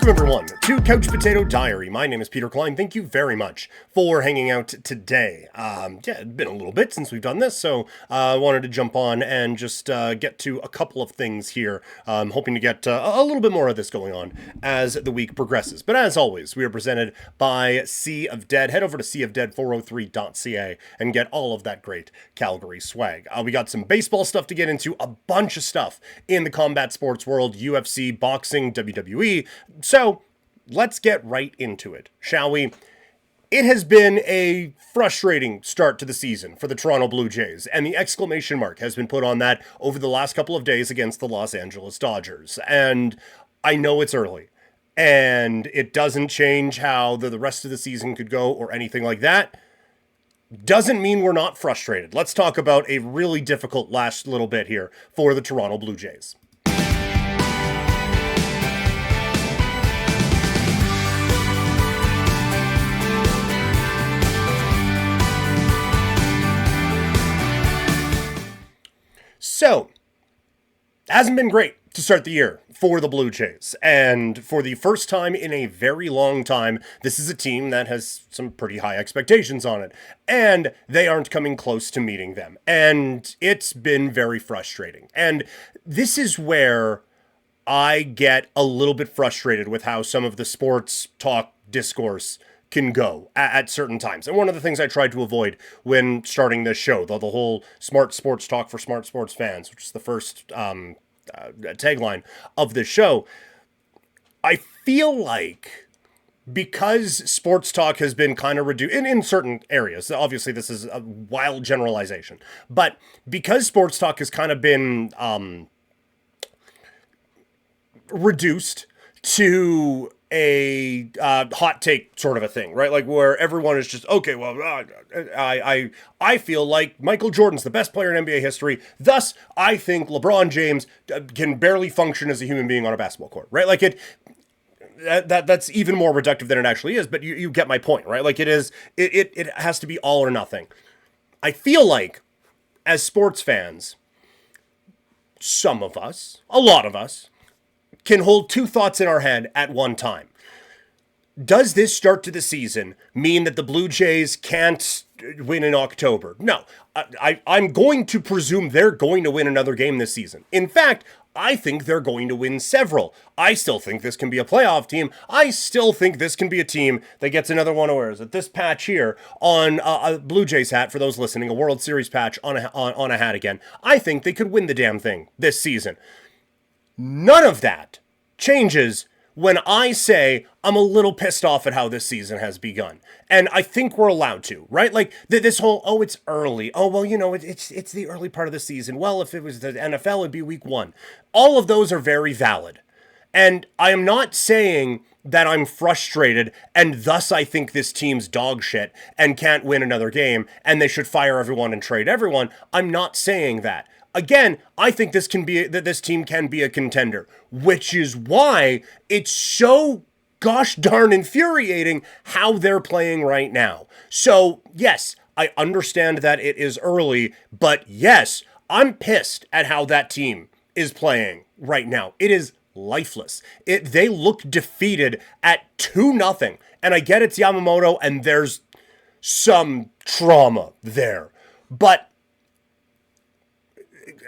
Welcome everyone to Couch Potato Diary. My name is Peter Klein. Thank you very much for hanging out today. It's been a little bit since we've done this, so I wanted to jump on and just get to a couple of things here. I'm hoping to get a little bit more of this going on as the week progresses. But as always, we are presented by Sea of Dead. Head over to seaofdead403.ca and get all of that great Calgary swag. We got some baseball stuff to get into, a bunch of stuff in the combat sports world, UFC, boxing, WWE. So let's get right into it, shall we? It has been a frustrating start to the season for the Toronto Blue Jays, and the exclamation mark has been put on that over the last couple of days against the Los Angeles Dodgers. And I know it's early, and it doesn't change how the rest of the season could go or anything like that. Doesn't mean we're not frustrated. Let's talk about a really difficult last little bit here for the Toronto Blue Jays. So, hasn't been great to start the year for the Blue Jays. And for the first time in a very long time, this is a team that has some pretty high expectations on it. And they aren't coming close to meeting them. And it's been very frustrating. And this is where I get a little bit frustrated with how some of the sports talk discourse can go at certain times. And one of the things I tried to avoid when starting this show, the whole smart sports talk for smart sports fans, which is the first tagline of this show, I feel like because sports talk has been kind of reduced in certain areas, obviously this is a wild generalization, but because sports talk has kind of been reduced to a hot take sort of a thing, right? Like where everyone is just, okay, well, I feel like Michael Jordan's the best player in NBA history. Thus, I think LeBron James can barely function as a human being on a basketball court, right? Like that's even more reductive than it actually is, but you get my point, right? Like it has to be all or nothing. I feel like as sports fans, some of us, a lot of us, can hold two thoughts in our head at one time. Does this start to the season mean that the Blue Jays can't win in October? No. I'm going to presume they're going to win another game this season. In fact, I think they're going to win several. I still think this can be a playoff team. I still think this can be a team that gets another one. Where is it? This patch here on a Blue Jays hat, for those listening, a World Series patch on a hat again. I think they could win the damn thing this season. None of that changes when I say I'm a little pissed off at how this season has begun. And I think we're allowed to, right? Like this whole, oh, it's early. Oh, well, you know, it's the early part of the season. Well, if it was the NFL, it'd be week 1. All of those are very valid. And I am not saying that I'm frustrated and thus I think this team's dog shit and can't win another game and they should fire everyone and trade everyone. I'm not saying that. Again, I think this team can be a contender, which is why it's so gosh darn infuriating how they're playing right now. So, yes, I understand that it is early, but yes, I'm pissed at how that team is playing right now. It is lifeless. They look defeated at 2-0, and I get it's Yamamoto and there's some trauma there, but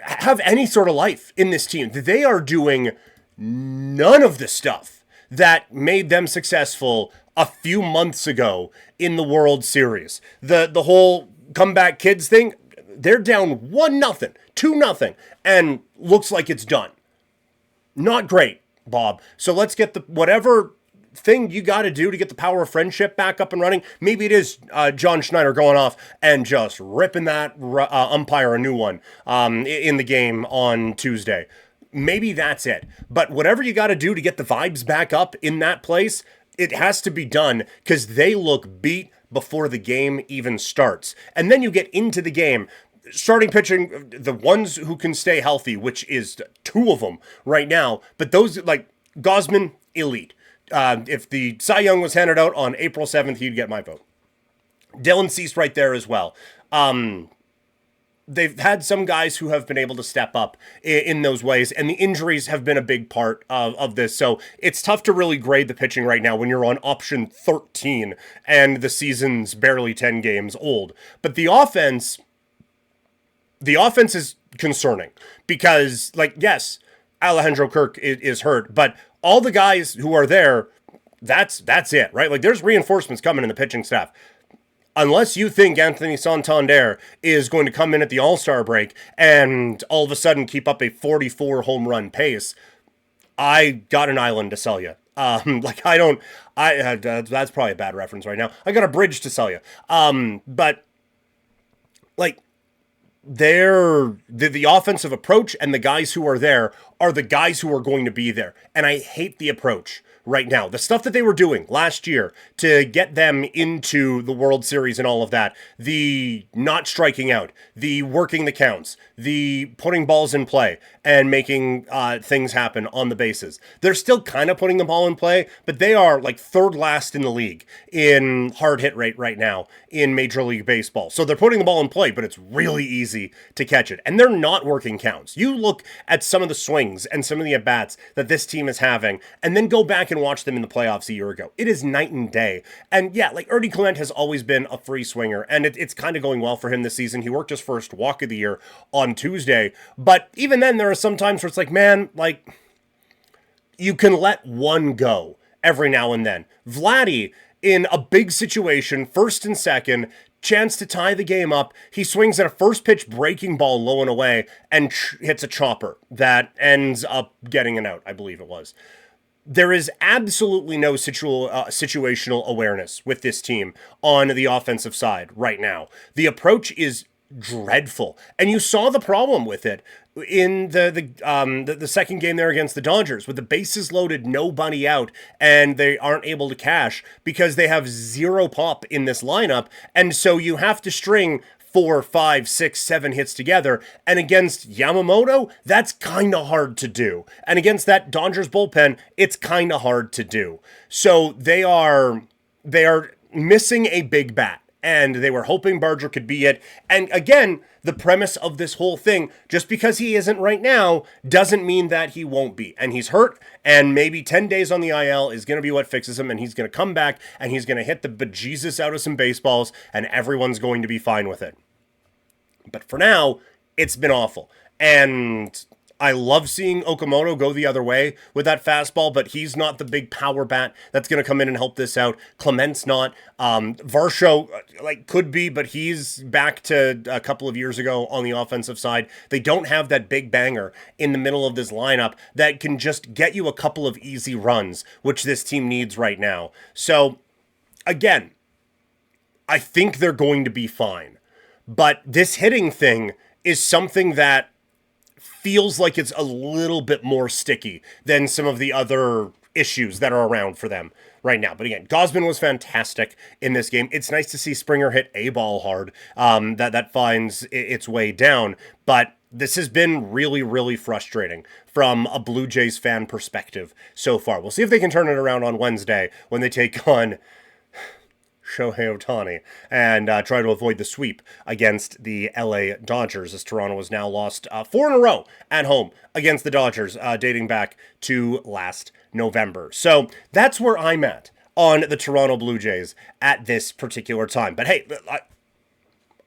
have any sort of life in this team. They are doing none of the stuff that made them successful a few months ago in the World Series. The whole comeback kids thing, they're down 1-0, 2-0, and looks like it's done. Not great, Bob. So let's get whatever thing you got to do to get the power of friendship back up and running. Maybe it is John Schneider going off and just ripping that umpire a new one in the game on Tuesday. Maybe that's it. But whatever you got to do to get the vibes back up in that place, it has to be done because they look beat before the game even starts. And then you get into the game. Starting pitching, the ones who can stay healthy, which is 2 of them right now. But those, like Gosman, elite. If the Cy Young was handed out on April 7th, he'd get my vote. Dylan Cease right there as well. they've had some guys who have been able to step up in those ways, and the injuries have been a big part of this. So it's tough to really grade the pitching right now when you're on option 13 and the season's barely 10 games old. But the offense is concerning because, like, yes, Alejandro Kirk is hurt, but all the guys who are there, that's it, right? Like, there's reinforcements coming in the pitching staff. Unless you think Anthony Santander is going to come in at the All-Star break and all of a sudden keep up a 44 home run pace, I got an island to sell you. That's probably a bad reference right now. I got a bridge to sell you. But like, the offensive approach and the guys who are there are the guys who are going to be there. And I hate the approach right now. The stuff that they were doing last year to get them into the World Series and all of that, the not striking out, the working the counts, the putting balls in play and making things happen on the bases. They're still kind of putting the ball in play, but they are like third last in the league in hard hit rate right now in Major League Baseball. So they're putting the ball in play, but it's really easy to catch it. And they're not working counts. You look at some of the swings and some of the at-bats that this team is having, and then go back and watch them in the playoffs a year ago. It is night and day. And yeah, like, Ernie Clement has always been a free swinger, and it's kind of going well for him this season. He worked his first walk of the year on Tuesday, but even then there are some times where it's like, man, like, you can let one go every now and then. Vladdy, in a big situation, first and second, chance to tie the game up, he swings at a first pitch breaking ball low and away and hits a chopper that ends up getting an out, I believe it was. There is absolutely no situational awareness with this team on the offensive side right now. The approach is dreadful, and you saw the problem with it in the second game there against the Dodgers, with the bases loaded, nobody out, and they aren't able to cash because they have zero pop in this lineup, and so you have to string 4, 5, 6, 7 hits together. And against Yamamoto, that's kind of hard to do. And against that Dodgers bullpen, it's kind of hard to do. So they are missing a big bat. And they were hoping Barger could be it. And again, the premise of this whole thing, just because he isn't right now, doesn't mean that he won't be. And he's hurt, and maybe 10 days on the IL is going to be what fixes him, and he's going to come back, and he's going to hit the bejesus out of some baseballs, and everyone's going to be fine with it. But for now, it's been awful. And I love seeing Okamoto go the other way with that fastball, but he's not the big power bat that's going to come in and help this out. Clement's not. Varsho, could be, but he's back to a couple of years ago on the offensive side. They don't have that big banger in the middle of this lineup that can just get you a couple of easy runs, which this team needs right now. So, again, I think they're going to be fine. But this hitting thing is something that feels like it's a little bit more sticky than some of the other issues that are around for them right now. But again, Gausman was fantastic in this game. It's nice to see Springer hit a ball hard that finds its way down. But this has been really, really frustrating from a Blue Jays fan perspective so far. We'll see if they can turn it around on Wednesday when they take on Shohei Ohtani and try to avoid the sweep against the LA Dodgers, as Toronto has now lost 4 in a row at home against the Dodgers, dating back to last November. So that's where I'm at on the Toronto Blue Jays at this particular time. But hey,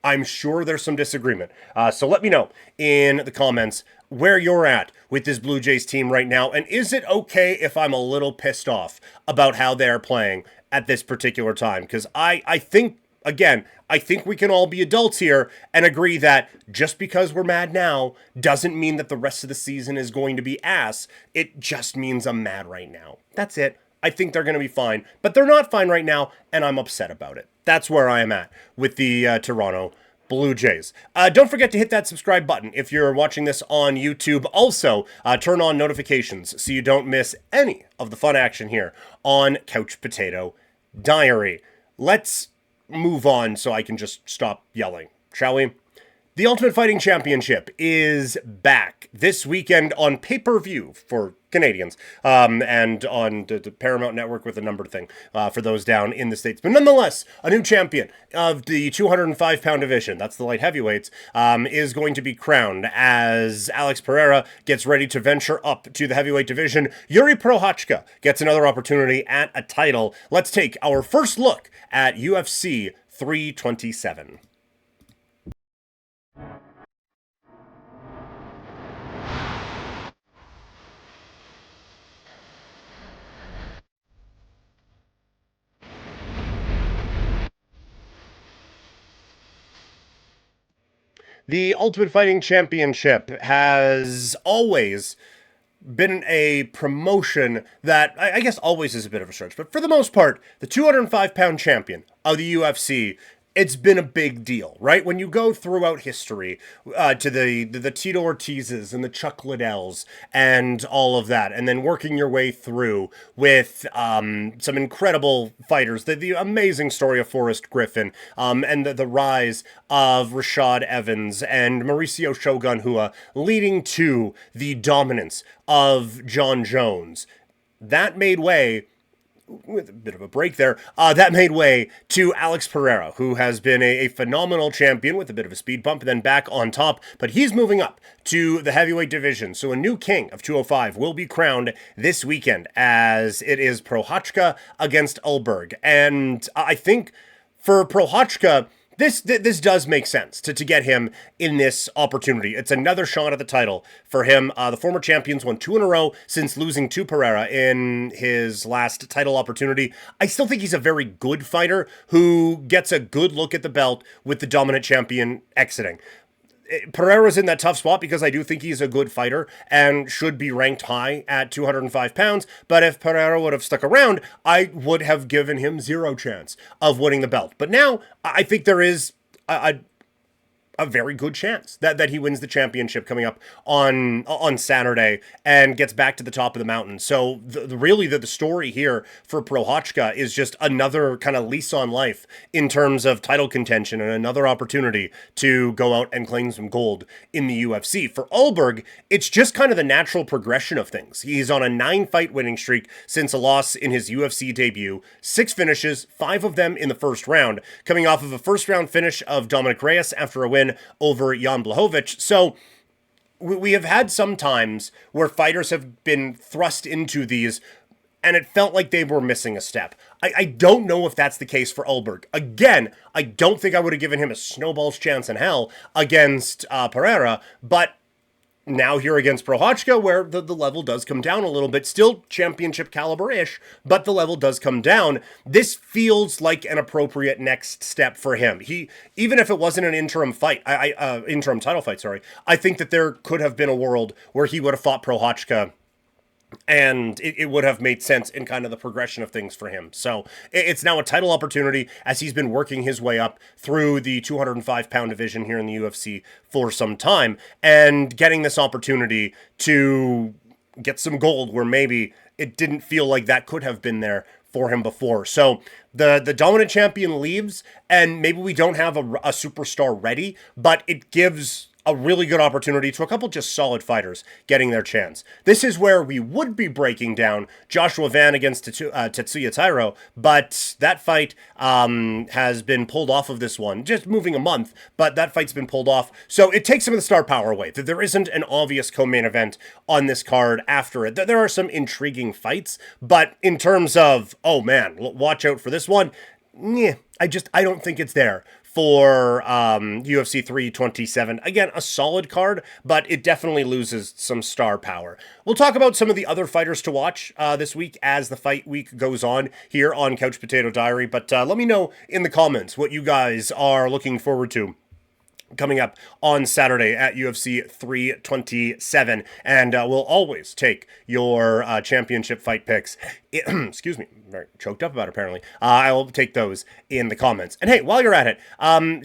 I'm sure there's some disagreement. So let me know in the comments where you're at with this Blue Jays team right now. And is it okay if I'm a little pissed off about how they're playing at this particular time? Because I think, again, I think we can all be adults here and agree that just because we're mad now doesn't mean that the rest of the season is going to be ass. It just means I'm mad right now. That's it. I think they're going to be fine, but they're not fine right now, and I'm upset about it. That's where I am at with the Toronto Blue Jays. Don't forget to hit that subscribe button if you're watching this on YouTube. Also, turn on notifications so you don't miss any of the fun action here on Couch Potato Diary. Let's move on so I can just stop yelling, shall we? The Ultimate Fighting Championship is back this weekend on pay-per-view for Canadians, and on the Paramount Network with a numbered thing for those down in the States. But nonetheless, a new champion of the 205-pound division, that's the light heavyweights, is going to be crowned as Alex Pereira gets ready to venture up to the heavyweight division. Yuri Prochazka gets another opportunity at a title. Let's take our first look at UFC 327. The Ultimate Fighting Championship has always been a promotion that, I guess always is a bit of a stretch, but for the most part, the 205-pound champion of the UFC, it's been a big deal, right? When you go throughout history to the Tito Ortizes and the Chuck Liddells and all of that, and then working your way through with some incredible fighters, the amazing story of Forrest Griffin, and the rise of Rashad Evans and Mauricio Shogun Rua, leading to the dominance of John Jones. That made way, with a bit of a break there, that made way to Alex Pereira, who has been a phenomenal champion with a bit of a speed bump and then back on top, but he's moving up to the heavyweight division. So a new king of 205 will be crowned this weekend, as it is Prochazka against Ulberg. And I think for Prochazka, this does make sense to get him in this opportunity. It's another shot at the title for him. The former champions won 2 in a row since losing to Pereira in his last title opportunity. I still think he's a very good fighter who gets a good look at the belt with the dominant champion exiting. Pereira's in that tough spot because I do think he's a good fighter and should be ranked high at 205 pounds. But if Pereira would have stuck around, I would have given him zero chance of winning the belt. But now I think there is a very good chance that he wins the championship coming up on Saturday and gets back to the top of the mountain. So really the story here for Prochazka is just another kind of lease on life in terms of title contention and another opportunity to go out and claim some gold in the UFC. For Ulberg, it's just kind of the natural progression of things. He's on a 9-fight winning streak since a loss in his UFC debut, 6 finishes, 5 of them in the first round, coming off of a first round finish of Dominic Reyes after a win over Jan Blachowicz. So we have had some times where fighters have been thrust into these and it felt like they were missing a step. I don't know if that's the case for Ulberg. Again, I don't think I would have given him a snowball's chance in hell against Pereira, but now here against Prochazka, where the level does come down a little bit, still championship caliber-ish, but the level does come down. This feels like an appropriate next step for him. Even if it wasn't an interim fight, interim title fight, sorry, I think that there could have been a world where he would have fought Prochazka and it would have made sense in kind of the progression of things for him. So it's now a title opportunity as he's been working his way up through the 205-pound division here in the UFC for some time, and getting this opportunity to get some gold where maybe it didn't feel like that could have been there for him before. So the dominant champion leaves, and maybe we don't have a superstar ready, but it gives a really good opportunity to a couple just solid fighters getting their chance. This is where we would be breaking down Joshua Van against Tetsuya Tairo, but that fight has been pulled off of this one, just moving a month, but that fight's been pulled off. So it takes some of the star power away. There isn't an obvious co-main event on this card after it. There are some intriguing fights, but in terms of, oh man, watch out for this one, I don't think it's there for UFC 327. Again, a solid card, but it definitely loses some star power. We'll talk about some of the other fighters to watch this week as the fight week goes on here on Couch Potato Diary, but let me know in the comments what you guys are looking forward to coming up on Saturday at UFC 327, and we'll always take your championship fight picks. Excuse me, I'm very choked up about it, apparently. I will take those in the comments. And hey, while you're at it,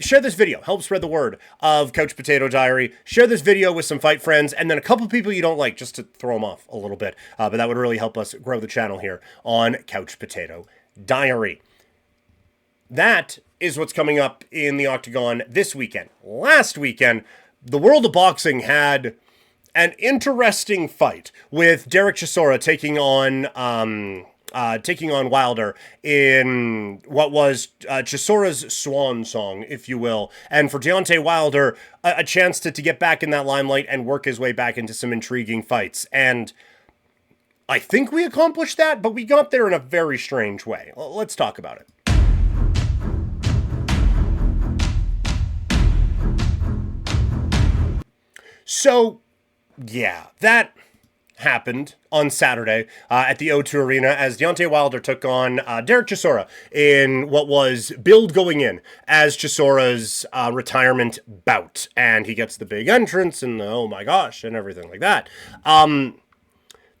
share this video. Help spread the word of Couch Potato Diary. Share this video with some fight friends, and then a couple people you don't like, just to throw them off a little bit. But that would really help us grow the channel here on Couch Potato Diary. That is what's coming up in the octagon this weekend. Last weekend, the world of boxing had an interesting fight with Derek Chisora taking on Wilder in what was Chisora's swan song, if you will. And for Deontay Wilder, a chance to get back in that limelight and work his way back into some intriguing fights. And I think we accomplished that, but we got there in a very strange way. Let's talk about it. So, yeah, that happened on Saturday at the O2 Arena as Deontay Wilder took on Derek Chisora in what was billed going in as Chisora's retirement bout. And he gets the big entrance and oh my gosh and everything like that.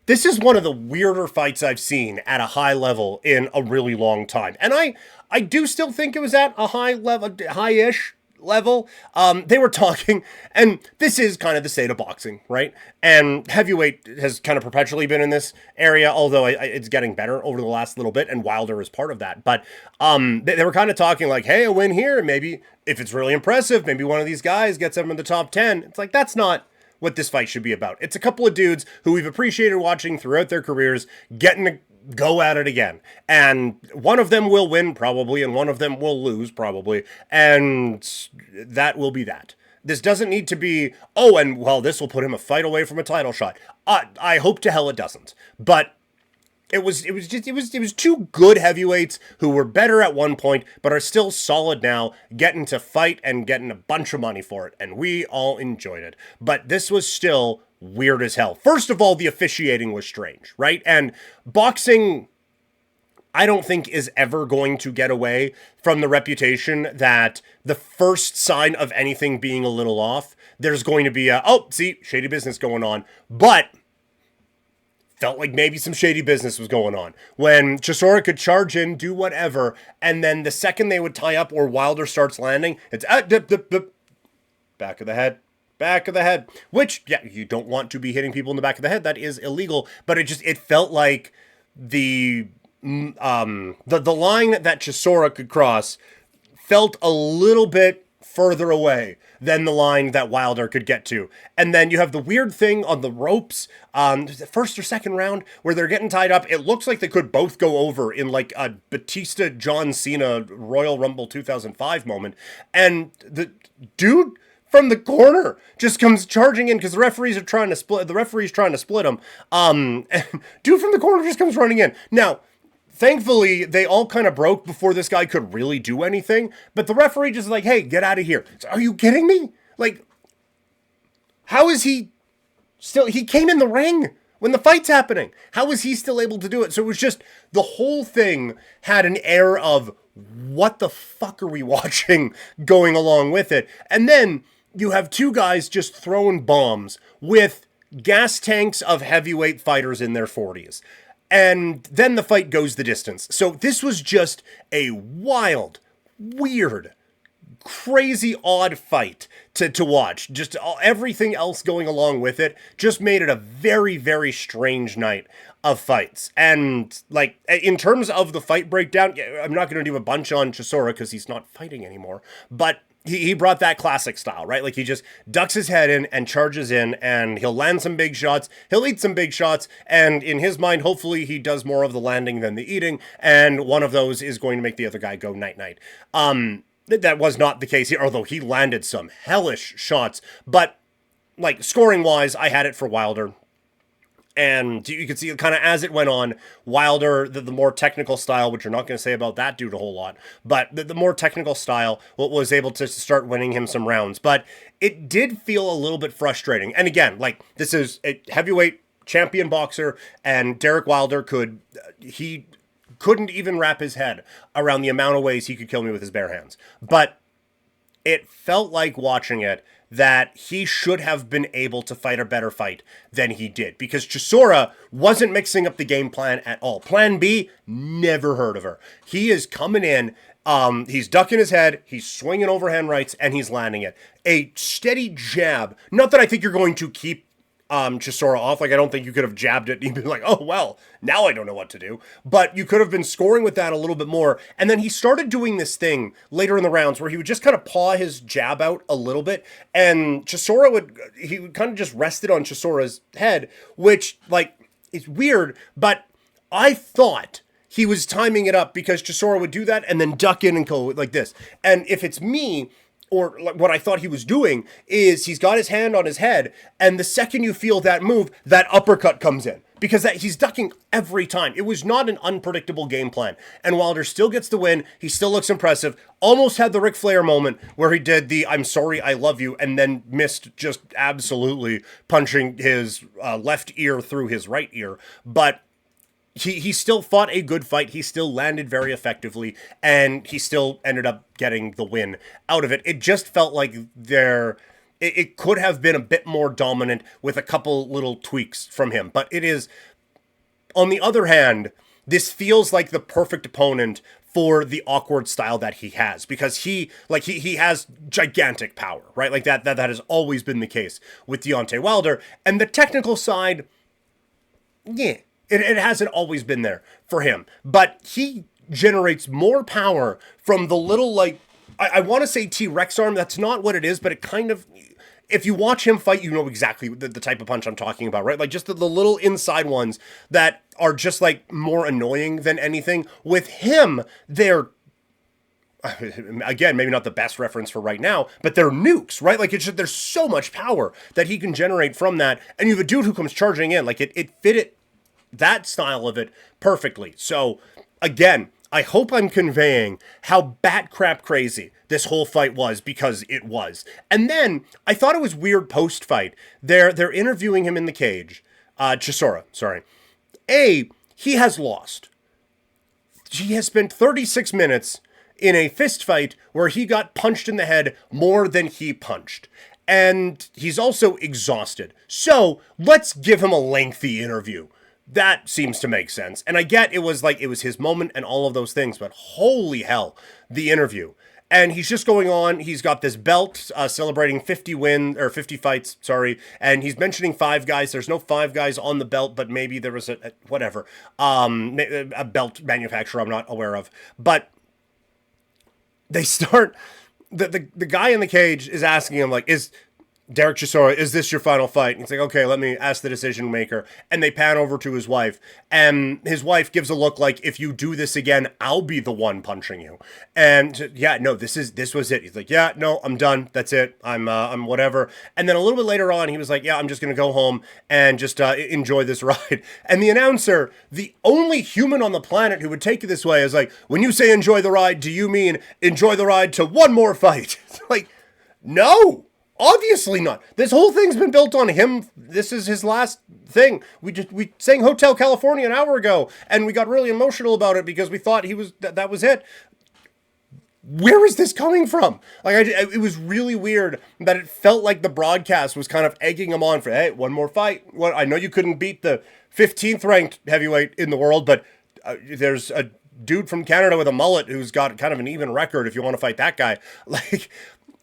This is one of the weirder fights I've seen at a high level in a really long time. And I do still think it was at a high level, high-ish level. They were talking, and this is kind of the state of boxing, right? And heavyweight has kind of perpetually been in this area, although it's getting better over the last little bit, and Wilder is part of that. But they were kind of talking like, hey, a win here, maybe if it's really impressive, maybe one of these guys gets them in the top 10. It's like, that's not what this fight should be about. It's a couple of dudes who we've appreciated watching throughout their careers getting to go at it again. And one of them will win probably, and one of them will lose probably, and that will be that. This doesn't need to be, oh, and well, this will put him a fight away from a title shot. I hope to hell it doesn't. But it was two good heavyweights who were better at one point, but are still solid now, getting to fight and getting a bunch of money for it, and we all enjoyed it. But this was still weird as hell. First of all, the officiating was strange, right? And boxing, I don't think, is ever going to get away from the reputation that the first sign of anything being a little off, there's going to be shady business going on. But felt like maybe some shady business was going on when Chisora could charge in, do whatever, and then the second they would tie up or Wilder starts landing, it's back of the head, which, yeah, you don't want to be hitting people in the back of the head. That is illegal, but it felt like the line that Chisora could cross felt a little bit further away than the line that Wilder could get to. And then you have the weird thing on the ropes, the first or second round, where they're getting tied up. It looks like they could both go over in like a Batista John Cena Royal Rumble 2005 moment. And the dude from the corner just comes charging in because the referee's trying to split them. And dude from the corner just comes running in. Now, thankfully, they all kind of broke before this guy could really do anything. But the referee just like, hey, get out of here. So, are you kidding me? Like, how is he still... He came in the ring when the fight's happening. How is he still able to do it? So it was just... The whole thing had an air of, what the fuck are we watching going along with it? And then you have two guys just throwing bombs with gas tanks of heavyweight fighters in their 40s. And then the fight goes the distance. So this was just a wild, weird, crazy, odd fight to watch. Just everything else going along with it just made it a very, very strange night of fights. And, like, in terms of the fight breakdown, I'm not going to do a bunch on Chisora because he's not fighting anymore. But he brought that classic style, right? Like, he just ducks his head in and charges in, and he'll land some big shots, he'll eat some big shots, and in his mind, hopefully he does more of the landing than the eating, and one of those is going to make the other guy go night-night. That was not the case here, although he landed some hellish shots, but, like, scoring-wise, I had it for Wilder. And you could see kind of as it went on, Wilder, the more technical style, which you're not going to say about that dude a whole lot, but the more technical style was able to start winning him some rounds. But it did feel a little bit frustrating. And again, like, this is a heavyweight champion boxer, and Derek Wilder he couldn't even wrap his head around the amount of ways he could kill me with his bare hands. But it felt like watching it that he should have been able to fight a better fight than he did, because Chisora wasn't mixing up the game plan at all. Plan B, never heard of her. He is coming in, he's ducking his head, he's swinging overhand rights, and he's landing it. A steady jab. Not that I think you're going to keep Chisora off. Like, I don't think you could have jabbed it and you'd be like, oh, well, now I don't know what to do. But you could have been scoring with that a little bit more. And then he started doing this thing later in the rounds where he would just kind of paw his jab out a little bit. And he would kind of just rest it on Chisora's head, which, like, is weird. But I thought he was timing it up because Chisora would do that and then duck in and go like this. And if it's me, or like what I thought he was doing, is he's got his hand on his head, and the second you feel that move, that uppercut comes in. Because he's ducking every time. It was not an unpredictable game plan. And Wilder still gets the win. He still looks impressive. Almost had the Ric Flair moment where he did the "I'm sorry, I love you," and then missed just absolutely punching his left ear through his right ear. But he still fought a good fight. He still landed very effectively, and he still ended up getting the win out of it. It just felt like it could have been a bit more dominant with a couple little tweaks from him. But it is, on the other hand, this feels like the perfect opponent for the awkward style that he has, because he has gigantic power, right? Like that has always been the case with Deontay Wilder. And the technical side, yeah. It hasn't always been there for him, but he generates more power from the little, like, I want to say T-Rex arm. That's not what it is, but it kind of, if you watch him fight, you know exactly the type of punch I'm talking about, right? Like just the little inside ones that are just like more annoying than anything. With him, they're, again, maybe not the best reference for right now, but they're nukes, right? Like there's so much power that he can generate from that. And you have a dude who comes charging in, like it fit it, that style of it perfectly. So again, I hope I'm conveying how bat crap crazy this whole fight was, because it was. And then I thought it was weird post-fight. They're interviewing him in the cage. Chisora, sorry. He has lost. He has spent 36 minutes in a fist fight where he got punched in the head more than he punched. And he's also exhausted. So let's give him a lengthy interview. That seems to make sense. And I get it was his moment and all of those things, but holy hell, the interview. And he's just going on. He's got this belt celebrating 50 fights, sorry. And he's mentioning 5 guys. There's no 5 guys on the belt, but maybe there was a belt manufacturer I'm not aware of. But they start, the guy in the cage is asking him, like, is Derek Chisora, is this your final fight? And he's like, okay, let me ask the decision maker. And they pan over to his wife. And his wife gives a look like, if you do this again, I'll be the one punching you. And yeah, no, this was it. He's like, yeah, no, I'm done. That's it. I'm whatever. And then a little bit later on, he was like, yeah, I'm just going to go home and just enjoy this ride. And the announcer, the only human on the planet who would take it this way, is like, when you say enjoy the ride, do you mean enjoy the ride to one more fight? It's like, no. Obviously not. This whole thing's been built on him. This is his last thing. We sang Hotel California an hour ago, and we got really emotional about it because we thought that was it. Where is this coming from? Like, it was really weird that it felt like the broadcast was kind of egging him on for, hey, one more fight. Well, I know you couldn't beat the 15th ranked heavyweight in the world, but there's a dude from Canada with a mullet who's got kind of an even record if you want to fight that guy. Like,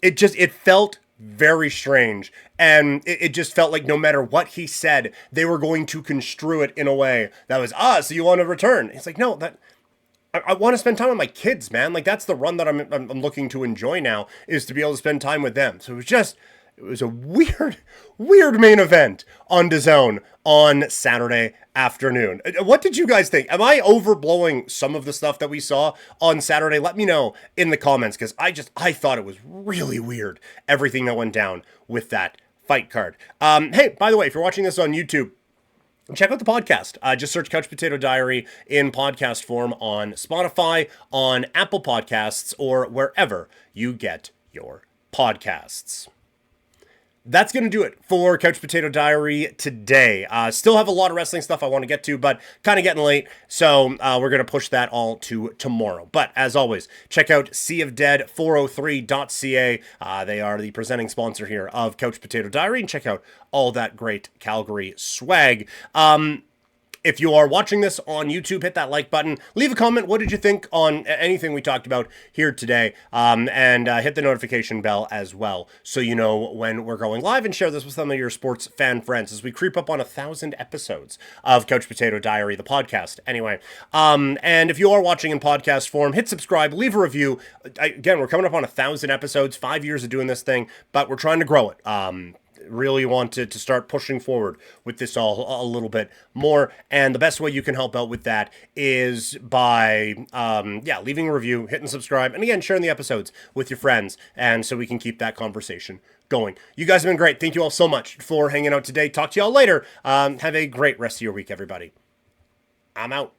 it felt very strange, and it just felt like no matter what he said, they were going to construe it in a way that was, so you want to return. It's like, no, that I want to spend time with my kids, man. Like, that's the run that I'm looking to enjoy now, is to be able to spend time with them. So it was a weird main event on DAZN on Saturday afternoon. What did you guys think? Am I overblowing some of the stuff that we saw on Saturday? Let me know in the comments, because I thought it was really weird, everything that went down with that fight card. Hey, by the way, if you're watching this on YouTube, check out the podcast. Just search Couch Potato Diary in podcast form on Spotify, on Apple Podcasts, or wherever you get your podcasts. That's going to do it for Couch Potato Diary today. Still have a lot of wrestling stuff I want to get to, but kind of getting late, so we're going to push that all to tomorrow. But as always, check out seaofdead403.ca. They are the presenting sponsor here of Couch Potato Diary, and check out all that great Calgary swag. If you are watching this on YouTube, hit that like button. Leave a comment. What did you think on anything we talked about here today? And hit the notification bell as well, so you know when we're going live, and share this with some of your sports fan friends as we creep up on 1,000 episodes of Couch Potato Diary, the podcast. Anyway, and if you are watching in podcast form, hit subscribe, leave a review. Again, we're coming up on 1,000 episodes, 5 years of doing this thing, but we're trying to grow it. Really wanted to start pushing forward with this all a little bit more, and the best way you can help out with that is by leaving a review, hitting subscribe, and again, sharing the episodes with your friends, and so we can keep that conversation going. You guys have been great. Thank you all so much for hanging out today. Talk to you all later. Have a great rest of your week, everybody. I'm out.